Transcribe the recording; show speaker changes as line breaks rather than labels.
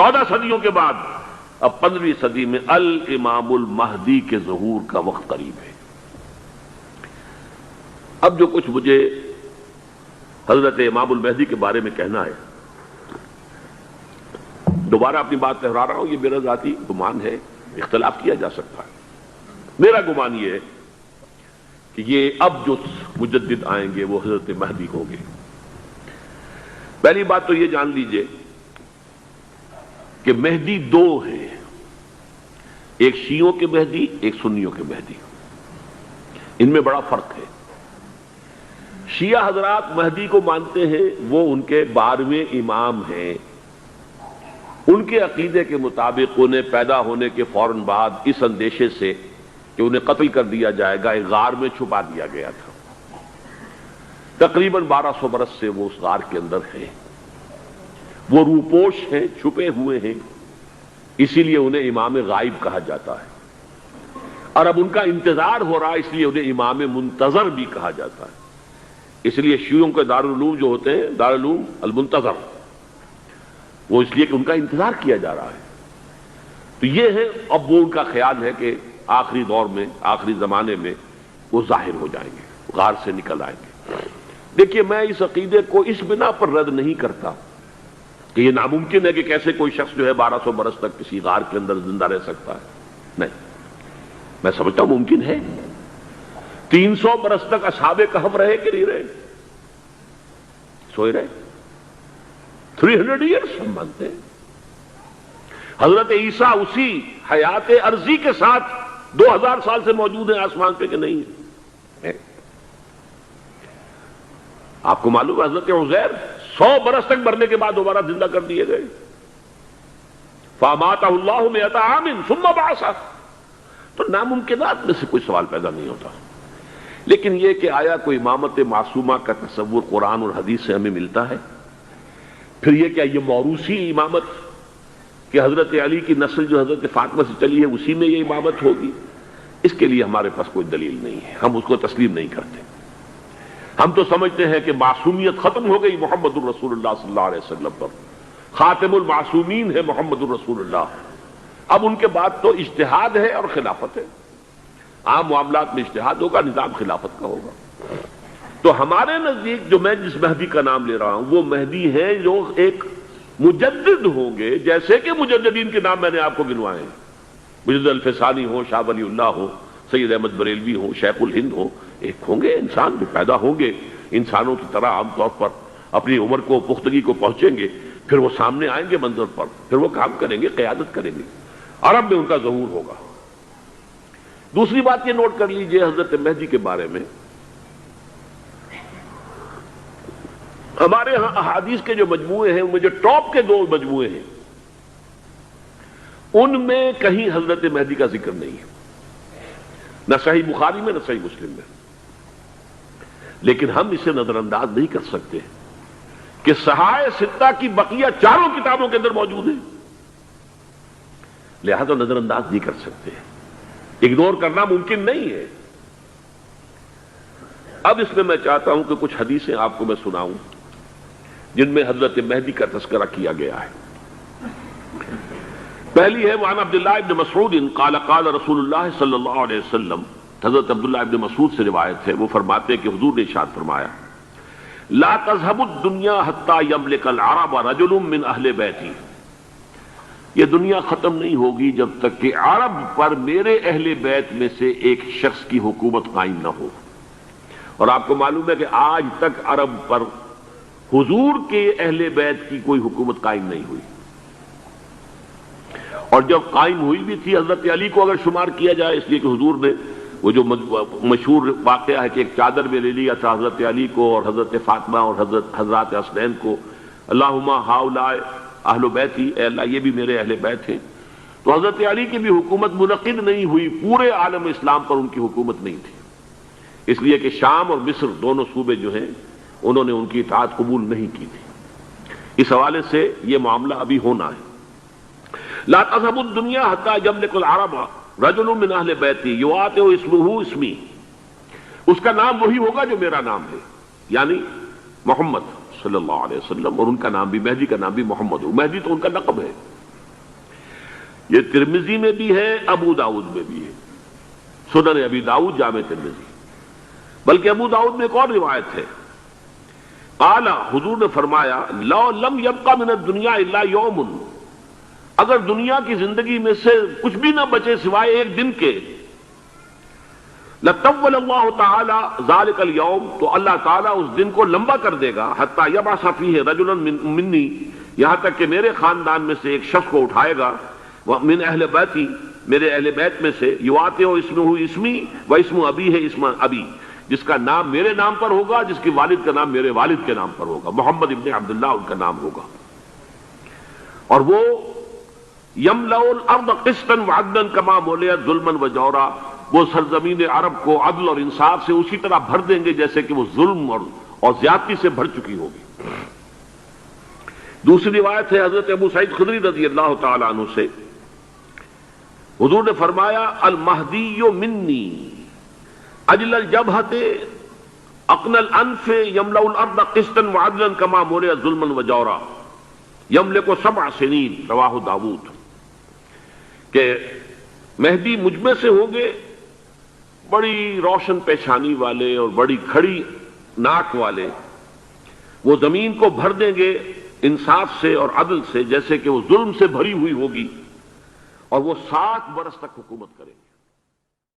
14 صدیوں کے بعد اب 15ویں صدی میں الامام المہدی کے ظہور کا وقت قریب ہے۔ اب جو کچھ مجھے حضرت امام المہدی کے بارے میں کہنا ہے، دوبارہ اپنی بات دہرا رہا ہوں، یہ میرا ذاتی گمان ہے، اختلاف کیا جا سکتا ہے۔ میرا گمان یہ ہے کہ یہ اب جو مجدد آئیں گے وہ حضرت مہدی ہوں گے۔ پہلی بات تو یہ جان لیجئے کہ مہدی دو ہیں، ایک شیعوں کے مہدی، ایک سنیوں کے مہدی، ان میں بڑا فرق ہے۔ شیعہ حضرات مہدی کو مانتے ہیں، وہ ان کے 12ویں امام ہیں، ان کے عقیدے کے مطابق انہیں پیدا ہونے کے فوراً بعد اس اندیشے سے کہ انہیں قتل کر دیا جائے گا ایک غار میں چھپا دیا گیا تھا۔ تقریباً 1200 برس سے وہ اس غار کے اندر ہیں، وہ روپوش ہیں، چھپے ہوئے ہیں، اسی لیے انہیں امام غائب کہا جاتا ہے، اور اب ان کا انتظار ہو رہا ہے، اس لیے انہیں امام منتظر بھی کہا جاتا ہے۔ اس لیے شیعوں کے دارالعلوم جو ہوتے ہیں، دارالعلوم المنتظر، وہ اس لیے کہ ان کا انتظار کیا جا رہا ہے۔ تو یہ ہے، اب وہ ان کا خیال ہے کہ آخری دور میں، آخری زمانے میں وہ ظاہر ہو جائیں گے، غار سے نکل آئیں گے۔ دیکھیے، میں اس عقیدے کو اس بنا پر رد نہیں کرتا کہ یہ ناممکن ہے کہ کیسے کوئی شخص جو ہے 1200 برس تک کسی غار کے اندر زندہ رہ سکتا ہے، نہیں، میں سمجھتا ہوں ممکن ہے۔ 300 برس تک اصحاب کہف رہے کہ نہیں رہے؟ سوئے رہے۔ 300 ایئرس ہم مانتے ہیں۔ حضرت عیسیٰ اسی حیات عرضی کے ساتھ 2000 سال سے موجود ہیں آسمان پہ کہ نہیں ہے؟ آپ کو معلوم ہے حضرت عزیر 100 برس تک مرنے کے بعد دوبارہ زندہ کر دیے گئے۔ فَأَمَاتَهُ اللَّهُ مِئَةَ عَامٍ ثُمَّ بَعَثَهُ۔ تو ناممکنات میں سے کوئی سوال پیدا نہیں ہوتا، لیکن یہ کہ آیا کوئی امامت معصومہ کا تصور قرآن اور حدیث سے ہمیں ملتا ہے؟ پھر یہ کیا یہ موروثی امامت کہ حضرت علی کی نسل جو حضرت فاطمہ سے چلی ہے اسی میں یہ امامت ہوگی؟ اس کے لیے ہمارے پاس کوئی دلیل نہیں ہے، ہم اس کو تسلیم نہیں کرتے۔ ہم تو سمجھتے ہیں کہ معصومیت ختم ہو گئی محمد الرسول اللہ صلی اللہ علیہ وسلم پر، خاتم المعصومین ہے محمد الرسول اللہ۔ اب ان کے بعد تو اجتہاد ہے اور خلافت ہے، عام معاملات میں اجتہاد ہوگا، نظام خلافت کا ہوگا۔ تو ہمارے نزدیک جو میں جس مہدی کا نام لے رہا ہوں وہ مہدی ہیں جو ایک مجدد ہوں گے، جیسے کہ مجددین کے نام میں نے آپ کو گنوائے ہیں، مجدد الفسانی ہو، شاہ ولی اللہ ہو، سید احمد بریلوی ہو، شیخ الہند ہو، ایک ہوں گے انسان جو پیدا ہوں گے انسانوں کی طرح، عام طور پر اپنی عمر کو، پختگی کو پہنچیں گے، پھر وہ سامنے آئیں گے منظر پر، پھر وہ کام کریں گے، قیادت کریں گے، عرب میں ان کا ظہور ہوگا۔ دوسری بات یہ نوٹ کر لیجئے حضرت مہدی کے بارے میں، ہمارے ہاں احادیث کے جو مجموعے ہیں ان میں جو ٹاپ کے 2 مجموعے ہیں ان میں کہیں حضرت مہدی کا ذکر نہیں ہے، نہ صحیح بخاری میں نہ صحیح مسلم میں، لیکن ہم اسے نظر انداز نہیں کر سکتے کہ صحائح ستہ کی بقیہ 4 کتابوں کے اندر موجود ہیں، لہذا نظر انداز نہیں کر سکتے، اگنور کرنا ممکن نہیں ہے۔ اب اس میں چاہتا ہوں کہ کچھ حدیثیں آپ کو میں سناؤں جن میں حضرت مہدی کا تذکرہ کیا گیا ہے۔ پہلی ہے وعن عبداللہ ابن مسعود قال قال رسول اللہ صلی اللہ علیہ وسلم، حضرت عبداللہ ابن مسعود سے روایت ہے، وہ فرماتے ہیں کہ حضور نے ارشاد فرمایا لا تذهب الدنيا حتى يملك العرب رجل من اہل بیتی، یہ دنیا ختم نہیں ہوگی جب تک کہ عرب پر میرے اہل بیت میں سے ایک شخص کی حکومت قائم نہ ہو۔ اور آپ کو معلوم ہے کہ آج تک عرب پر حضور کے اہل بیت کی کوئی حکومت قائم نہیں ہوئی، اور جب قائم ہوئی بھی تھی حضرت علی کو اگر شمار کیا جائے، اس لیے کہ حضور نے وہ جو مشہور واقعہ ہے کہ ایک چادر میں لے لیا تھا حضرت علی کو اور حضرت فاطمہ اور حضرات حسنین کو، اللہم ہؤلاء اہل بیتی، اے اللہ یہ بھی میرے اہل بیت ہیں، تو حضرت علی کی بھی حکومت منعقد نہیں ہوئی، پورے عالم اسلام پر ان کی حکومت نہیں تھی، اس لیے کہ شام اور مصر دونوں صوبے جو ہیں انہوں نے ان کی اطاعت قبول نہیں کی تھی۔ اس حوالے سے یہ معاملہ ابھی ہونا ہے۔ لا تذهب الدنيا حتى يملك العرب رجل من اہل بیتی یواطئ اسمہ اسمی، اس کا نام وہی ہوگا جو میرا نام ہے، یعنی محمد صلی اللہ علیہ وسلم، اور ان کا نام بھی، مہدی کا نام بھی محمد ہو، مہدی تو ان کا لقب ہے، یہ ترمذی میں بھی ہے، ابو داؤد میں بھی ہے، سنن ابی داؤد جامع ترمذی۔ بلکہ ابو داؤد میں ایک اور روایت ہے، قال، حضور نے فرمایا، لو لم یبقى من الدنیا الا یوم، اگر دنیا کی زندگی میں سے کچھ بھی نہ بچے سوائے ایک دن کے، لطول اللہ تعالی ذلک اليوم، تو اللہ تعالیٰ اس دن کو لمبا کر دے گا، حتی یبعث فیہ رجلا منی، یہاں تک کہ میرے خاندان میں سے ایک شخص کو اٹھائے گا، من اہل بیتی، میرے اہل بیت میں سے، یواطئ اسمہ اسمی و اسم ابی ہے اسم ابی، جس کا نام میرے نام پر ہوگا، جس کی والد کا نام میرے والد کے نام پر ہوگا، محمد ابن عبداللہ ان کا نام ہوگا، اور وہ یملأ الارض قسطا وعدلا کما ملئت ظلما وجورا، وہ سرزمین عرب کو عدل اور انصاف سے اسی طرح بھر دیں گے جیسے کہ وہ ظلم اور زیادتی سے بھر چکی ہوگی۔ دوسری روایت ہے حضرت ابو سعید خدری رضی اللہ تعالی عنہ سے، حضور نے فرمایا، المہدی منی اجل الجبہۃ اقن الانف یملأ الارض قسطا وعدلا کما ملئت ظلما وجورا یملک 7 سنین، رواہ داود، کہ مہدی مجھ میں سے ہوں گے بڑی روشن پیشانی والے اور بڑی کھڑی ناک والے، وہ زمین کو بھر دیں گے انصاف سے اور عدل سے جیسے کہ وہ ظلم سے بھری ہوئی ہوگی، اور وہ 7 برس تک حکومت کریں گے۔